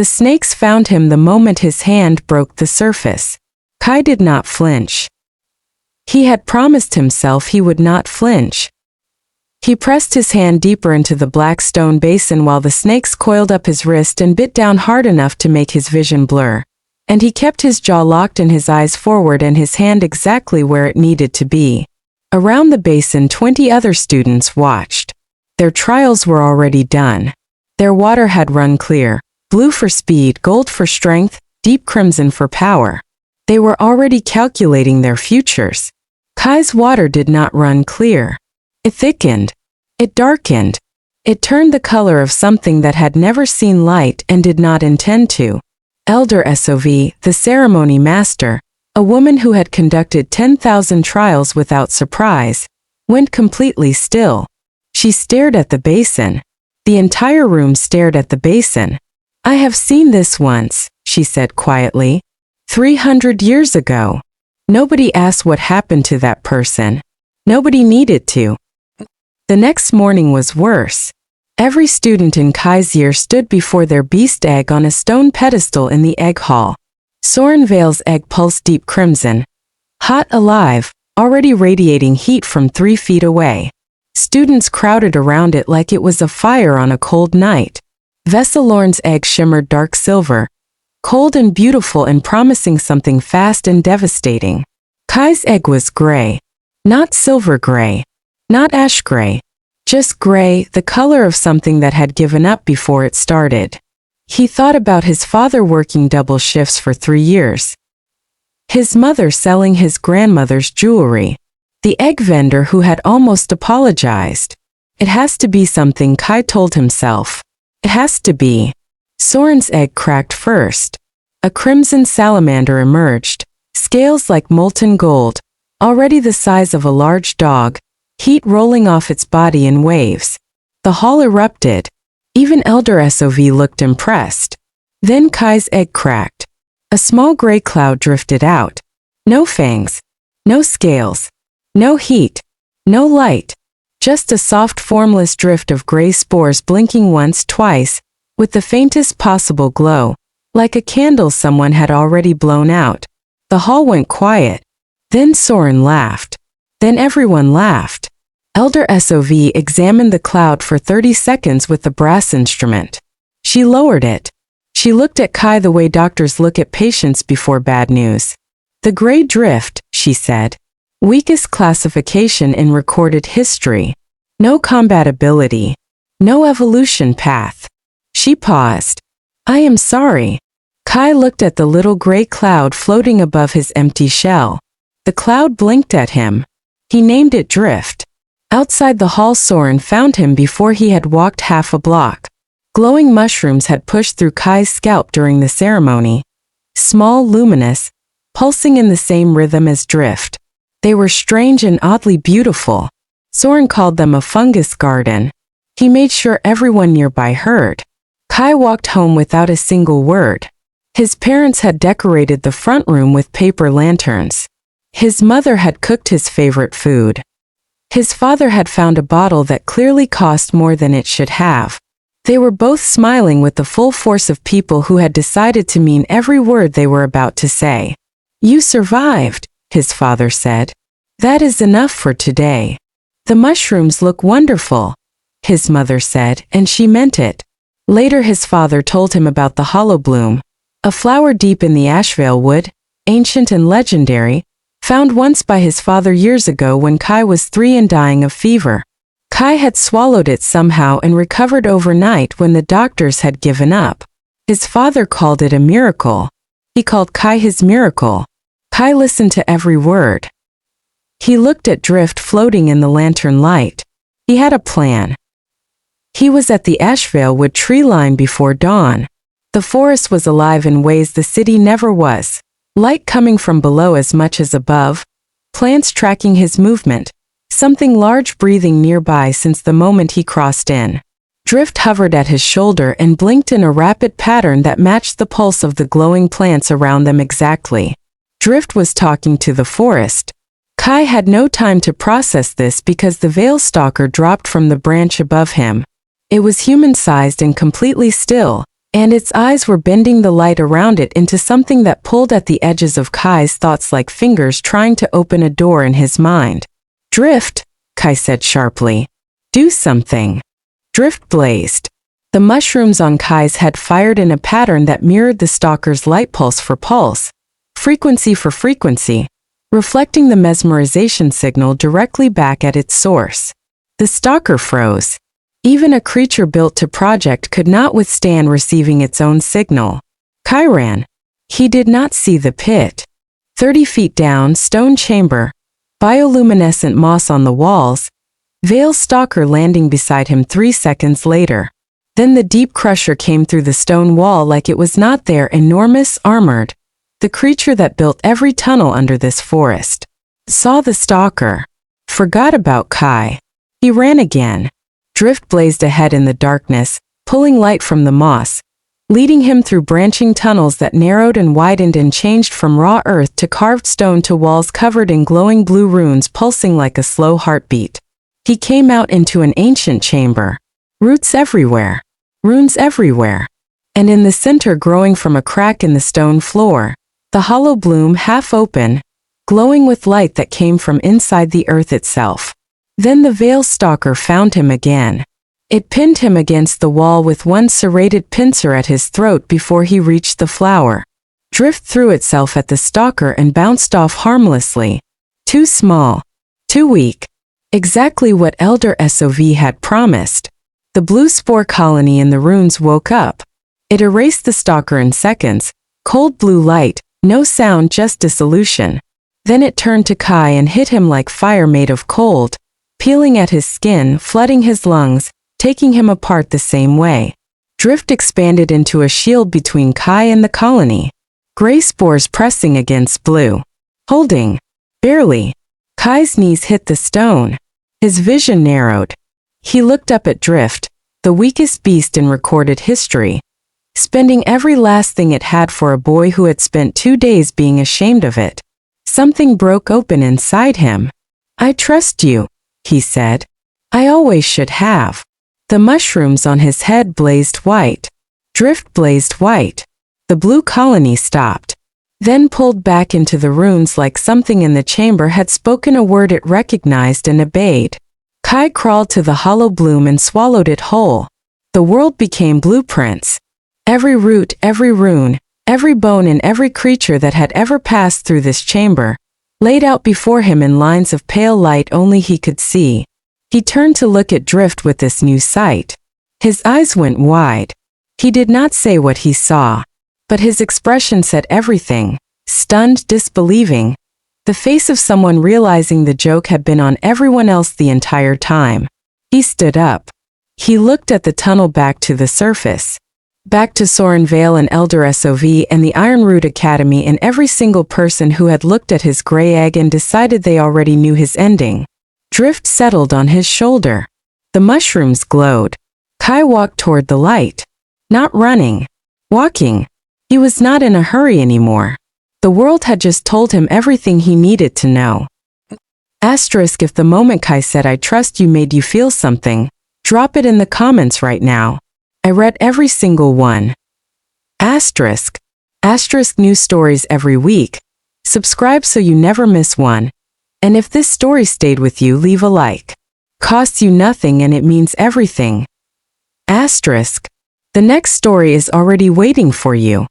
The snakes found him the moment his hand broke the surface. Kai did not flinch. He had promised himself he would not flinch. He pressed his hand deeper into the black stone basin while the snakes coiled up his wrist and bit down hard enough to make his vision blur. And he kept his jaw locked and his eyes forward and his hand exactly where it needed to be. Around the basin 20 other students watched. Their trials were already done. Their water had run clear, blue for speed, gold for strength, deep crimson for power. They were already calculating their futures. Kai's water did not run clear. It thickened. It darkened. It turned the color of something that had never seen light and did not intend to. Elder Sov, the ceremony master, a woman who had conducted 10,000 trials without surprise, went completely still. She stared at the basin. The entire room stared at the basin. "I have seen this once," she said quietly. 300 years ago. Nobody asked what happened to that person. Nobody needed to. The next morning was worse. Every student in Kai's year stood before their beast egg on a stone pedestal in the egg hall. Soren Vale's egg pulsed deep crimson. Hot, alive, already radiating heat from 3 feet away. Students crowded around it like it was a fire on a cold night. Vesselorn's egg shimmered dark silver, cold and beautiful and promising something fast and devastating. Kai's egg was gray. Not silver gray. Not ash gray. Just gray, the color of something that had given up before it started. He thought about his father working double shifts for 3 years. His mother selling his grandmother's jewelry. The egg vendor who had almost apologized. It has to be something, Kai told himself. It has to be. Soren's egg cracked first. A crimson salamander emerged, scales like molten gold, already the size of a large dog, heat rolling off its body in waves. The hall erupted. Even Elder Sov looked impressed. Then Kai's egg cracked. A small gray cloud drifted out. No fangs. No scales. No heat. No light. Just a soft formless drift of gray spores blinking once, twice, with the faintest possible glow, like a candle someone had already blown out. The hall went quiet. Then Soren laughed. Then everyone laughed. Elder Sov examined the cloud for 30 seconds with the brass instrument. She lowered it. She looked at Kai the way doctors look at patients before bad news. "The gray drift," she said. "Weakest classification in recorded history. No compatibility. No evolution path." She paused. "I am sorry." Kai looked at the little gray cloud floating above his empty shell. The cloud blinked at him. He named it Drift. Outside the hall, Soren found him before he had walked half a block. Glowing mushrooms had pushed through Kai's scalp during the ceremony. Small, luminous, pulsing in the same rhythm as Drift. They were strange and oddly beautiful. Soren called them a fungus garden. He made sure everyone nearby heard. Kai walked home without a single word. His parents had decorated the front room with paper lanterns. His mother had cooked his favorite food. His father had found a bottle that clearly cost more than it should have. They were both smiling with the full force of people who had decided to mean every word they were about to say. "You survived," his father said. "That is enough for today." "The mushrooms look wonderful," his mother said, and she meant it. Later his father told him about the hollow bloom, a flower deep in the Ashveil Wood, ancient and legendary, found once by his father years ago when Kai was 3 and dying of fever. Kai had swallowed it somehow and recovered overnight when the doctors had given up. His father called it a miracle. He called Kai his miracle. Kai listened to every word. He looked at Drift floating in the lantern light. He had a plan. He was at the Ashveil Wood tree line before dawn. The forest was alive in ways the city never was. Light coming from below as much as above. Plants tracking his movement. Something large breathing nearby since the moment he crossed in. Drift hovered at his shoulder and blinked in a rapid pattern that matched the pulse of the glowing plants around them exactly. Drift was talking to the forest. Kai had no time to process this because the veil stalker dropped from the branch above him. It was human-sized and completely still, and its eyes were bending the light around it into something that pulled at the edges of Kai's thoughts like fingers trying to open a door in his mind. Drift, Kai said sharply. Do something. Drift blazed. The mushrooms on Kai's head fired in a pattern that mirrored the stalker's light pulse for pulse, frequency for frequency, reflecting the mesmerization signal directly back at its source. The stalker froze. Even a creature built to project could not withstand receiving its own signal. Kai ran. He did not see the pit. 30 feet down, stone chamber, bioluminescent moss on the walls, Veil's stalker landing beside him 3 seconds later. Then the deep crusher came through the stone wall like it was not there, enormous, armored. The creature that built every tunnel under this forest saw the stalker. Forgot about Kai. He ran again. Drift blazed ahead in the darkness, pulling light from the moss, leading him through branching tunnels that narrowed and widened and changed from raw earth to carved stone to walls covered in glowing blue runes pulsing like a slow heartbeat. He came out into an ancient chamber. Roots everywhere. Runes everywhere. And in the center, growing from a crack in the stone floor, the hollow bloom half open, glowing with light that came from inside the earth itself. Then the Veil stalker found him again. It pinned him against the wall with one serrated pincer at his throat before he reached the flower. Drift threw itself at the stalker and bounced off harmlessly. Too small. Too weak. Exactly what Elder SOV had promised. The blue spore colony in the runes woke up. It erased the stalker in seconds. Cold blue light, no sound, just dissolution. Then it turned to Kai and hit him like fire made of cold, peeling at his skin, flooding his lungs, taking him apart the same way. Drift expanded into a shield between Kai and the colony. Gray spores pressing against blue. Holding. Barely. Kai's knees hit the stone. His vision narrowed. He looked up at Drift, the weakest beast in recorded history, spending every last thing it had for a boy who had spent 2 days being ashamed of it. Something broke open inside him. I trust you, he said. I always should have. The mushrooms on his head blazed white. Drift blazed white. The blue colony stopped, then pulled back into the runes like something in the chamber had spoken a word it recognized and obeyed. Kai crawled to the hollow bloom and swallowed it whole. The world became blueprints. Every root, every rune, every bone and every creature that had ever passed through this chamber, laid out before him in lines of pale light only he could see. He turned to look at Drift with this new sight. His eyes went wide. He did not say what he saw, but his expression said everything, stunned, disbelieving, the face of someone realizing the joke had been on everyone else the entire time. He stood up. He looked at the tunnel back to the surface, back to Soren Vale and Elder SOV and the Ironroot Academy and every single person who had looked at his gray egg and decided they already knew his ending. Drift settled on his shoulder. The mushrooms glowed. Kai walked toward the light. Not running. Walking. He was not in a hurry anymore. The world had just told him everything he needed to know. Asterisk if the moment Kai said I trust you made you feel something, drop it in the comments right now. I read every single one. Asterisk. Asterisk new stories every week. Subscribe so you never miss one. And if this story stayed with you, leave a like. Costs you nothing and it means everything. Asterisk. The next story is already waiting for you.